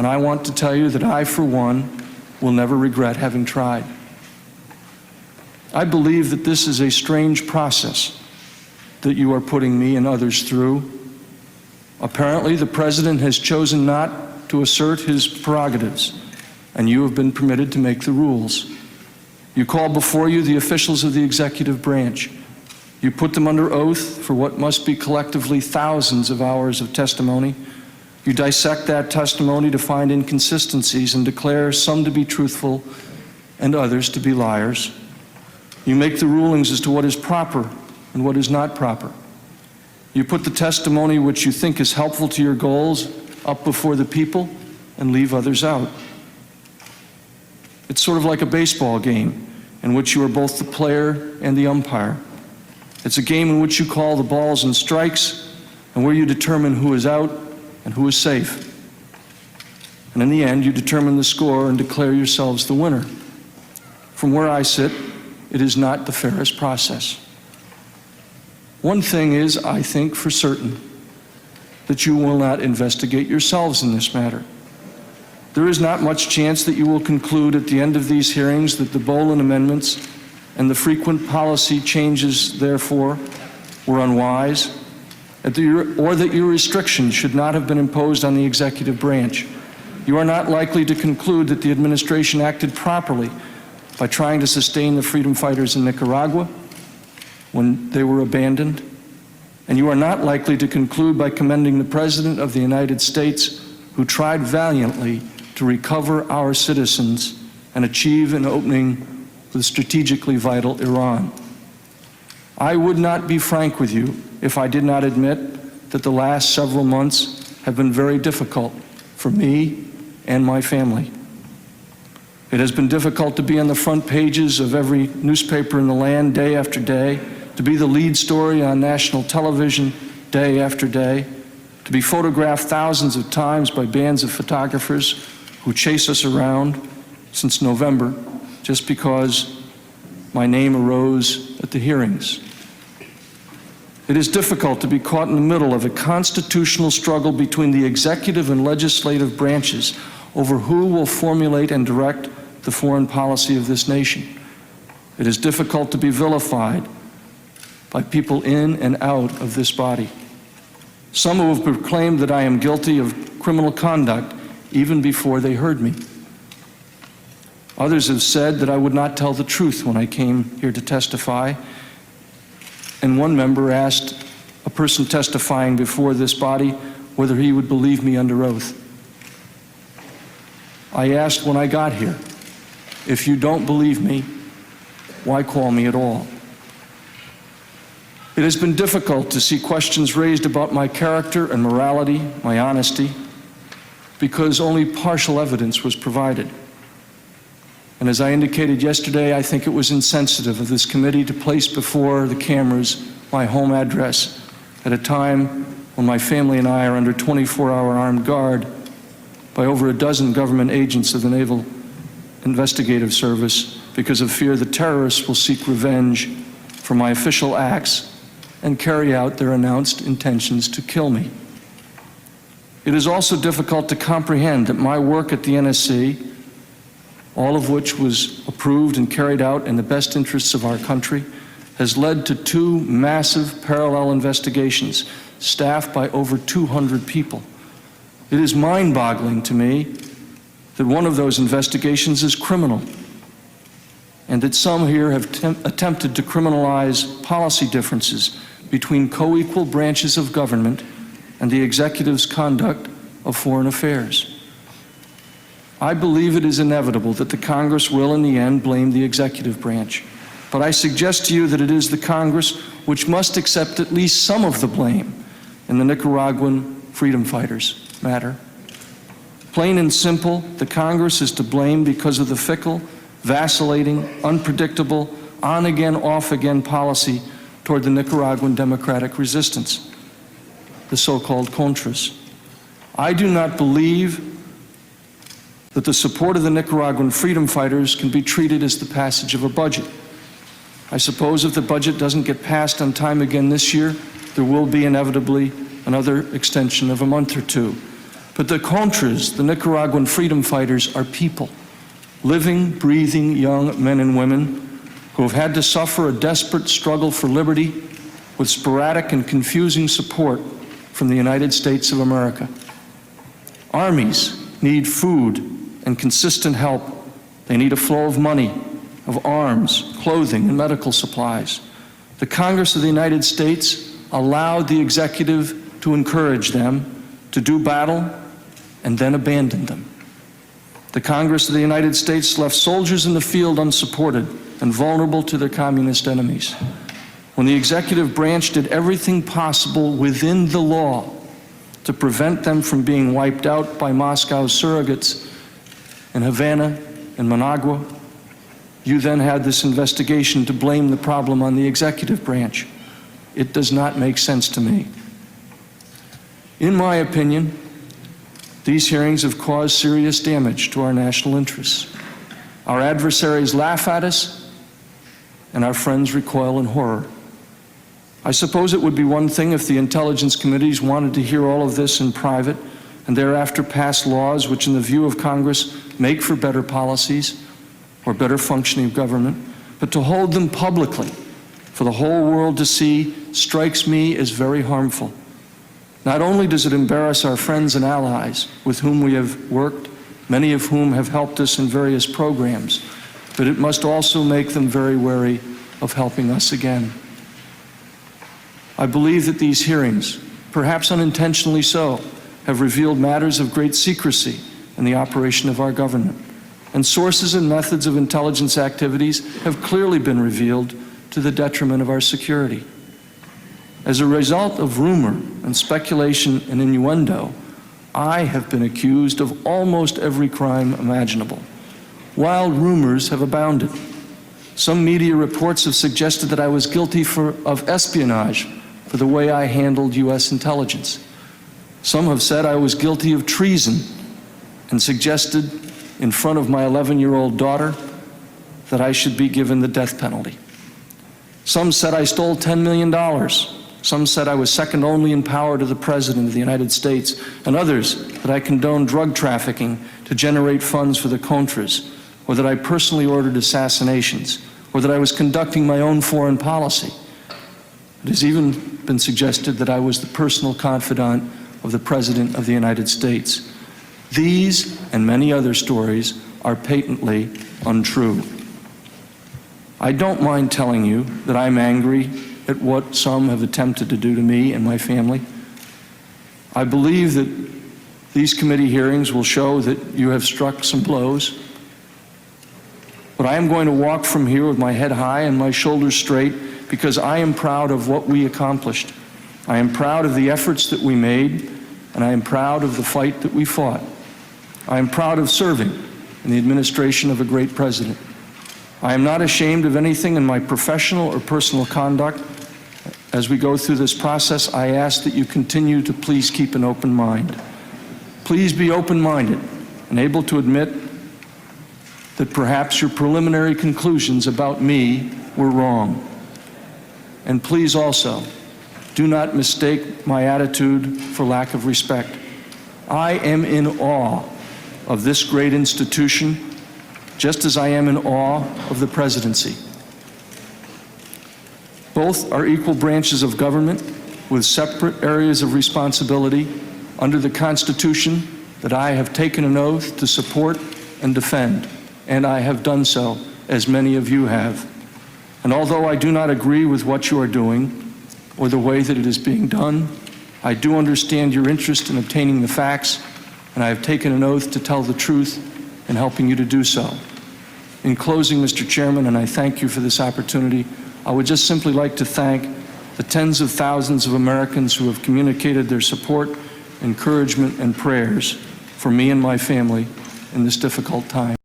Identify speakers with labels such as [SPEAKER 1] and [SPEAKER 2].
[SPEAKER 1] I want to tell you that I, for one, will never regret having tried. I believe that this is a strange process that you are putting me and others through. Apparently, the President has chosen not to assert his prerogatives, and you have been permitted to make the rules. You call before you the officials of the executive branch. You put them under oath for what must be collectively thousands of hours of testimony. You dissect that testimony to find inconsistencies and declare some to be truthful and others to be liars. You make the rulings as to what is proper and what is not proper. You put the testimony which you think is helpful to your goals up before the people and leave others out. It's sort of like a baseball game in which you are both the player and the umpire. It's a game in which you call the balls and strikes and where you determine who is out and who is safe. And in the end, you determine the score and declare yourselves the winner. From where I sit, it is not the fairest process. One thing is, I think for certain, that you will not investigate yourselves in this matter. There is not much chance that you will conclude at the end of these hearings that the Boland amendments and the frequent policy changes, therefore, were unwise, or that your restrictions should not have been imposed on the executive branch. You are not likely to conclude that the administration acted properly by trying to sustain the freedom fighters in Nicaragua when they were abandoned. And you are not likely to conclude by commending the President of the United States, who tried valiantly to recover our citizens and achieve an opening with strategically vital Iran. I would not be frank with you if I did not admit that the last several months have been very difficult for me and my family. It has been difficult to be on the front pages of every newspaper in the land day after day, to be the lead story on national television day after day, to be photographed thousands of times by bands of photographers who chase us around since November just because my name arose at the hearings. It is difficult to be caught in the middle of a constitutional struggle between the executive and legislative branches over who will formulate and direct the foreign policy of this nation. It is difficult to be vilified by people in and out of this body. Some who have proclaimed that I am guilty of criminal conduct even before they heard me. Others have said that I would not tell the truth when I came here to testify. And one member asked a person testifying before this body whether he would believe me under oath. I asked when I got here, if you don't believe me, why call me at all? It has been difficult to see questions raised about my character and morality, my honesty, because only partial evidence was provided. And as I indicated yesterday, I think it was insensitive of this committee to place before the cameras my home address at a time when my family and I are under 24-hour armed guard by over a dozen government agents of the Naval Investigative Service because of fear that terrorists will seek revenge for my official acts and carry out their announced intentions to kill me. It is also difficult to comprehend that my work at the NSC, all of which was approved and carried out in the best interests of our country, has led to 2 massive parallel investigations staffed by over 200 people. It is mind-boggling to me that one of those investigations is criminal, and that some here have attempted to criminalize policy differences between co-equal branches of government and the executive's conduct of foreign affairs. I believe it is inevitable that the Congress will in the end blame the executive branch, but I suggest to you that it is the Congress which must accept at least some of the blame in the Nicaraguan freedom fighters matter. Plain and simple, the Congress is to blame because of the fickle, vacillating, unpredictable, on-again, off-again policy toward the Nicaraguan democratic resistance, the so-called Contras. I do not believe that the support of the Nicaraguan freedom fighters can be treated as the passage of a budget. I suppose if the budget doesn't get passed on time again this year, there will be inevitably another extension of a month or 2. But the Contras, the Nicaraguan freedom fighters, are people, living, breathing young men and women who have had to suffer a desperate struggle for liberty with sporadic and confusing support from the United States of America. Armies need food and consistent help. They need a flow of money, of arms, clothing, and medical supplies. The Congress of the United States allowed the executive to encourage them to do battle and then abandon them. The Congress of the United States left soldiers in the field unsupported and vulnerable to their communist enemies. When the executive branch did everything possible within the law to prevent them from being wiped out by Moscow's surrogates in Havana and Managua, you then had this investigation to blame the problem on the executive branch. It does not make sense to me. In my opinion, these hearings have caused serious damage to our national interests. Our adversaries laugh at us, and our friends recoil in horror. I suppose it would be one thing if the intelligence committees wanted to hear all of this in private and thereafter pass laws which, in the view of Congress, make for better policies or better functioning of government, but to hold them publicly for the whole world to see strikes me as very harmful. Not only does it embarrass our friends and allies with whom we have worked, many of whom have helped us in various programs, but it must also make them very wary of helping us again. I believe that these hearings, perhaps unintentionally so, have revealed matters of great secrecy in the operation of our government, and sources and methods of intelligence activities have clearly been revealed to the detriment of our security. As a result of rumor and speculation and innuendo, I have been accused of almost every crime imaginable. Wild rumors have abounded. Some media reports have suggested that I was guilty of espionage for the way I handled U.S. intelligence. Some have said I was guilty of treason and suggested in front of my 11-year-old daughter that I should be given the death penalty. Some said I stole $10 million. Some said I was second only in power to the President of the United States, and others that I condoned drug trafficking to generate funds for the Contras, or that I personally ordered assassinations, or that I was conducting my own foreign policy. It has even been suggested that I was the personal confidant of the President of the United States. These and many other stories are patently untrue. I don't mind telling you that I'm angry at what some have attempted to do to me and my family. I believe that these committee hearings will show that you have struck some blows. But I am going to walk from here with my head high and my shoulders straight because I am proud of what we accomplished. I am proud of the efforts that we made, and I am proud of the fight that we fought. I am proud of serving in the administration of a great president. I am not ashamed of anything in my professional or personal conduct. As we go through this process, I ask that you continue to please keep an open mind. Please be open-minded and able to admit that perhaps your preliminary conclusions about me were wrong. And please also, do not mistake my attitude for lack of respect. I am in awe of this great institution, just as I am in awe of the presidency. Both are equal branches of government with separate areas of responsibility under the Constitution that I have taken an oath to support and defend, and I have done so, as many of you have. And although I do not agree with what you are doing or the way that it is being done, I do understand your interest in obtaining the facts, and I have taken an oath to tell the truth in helping you to do so. In closing, Mr. Chairman, and I thank you for this opportunity, I would just simply like to thank the tens of thousands of Americans who have communicated their support, encouragement, and prayers for me and my family in this difficult time.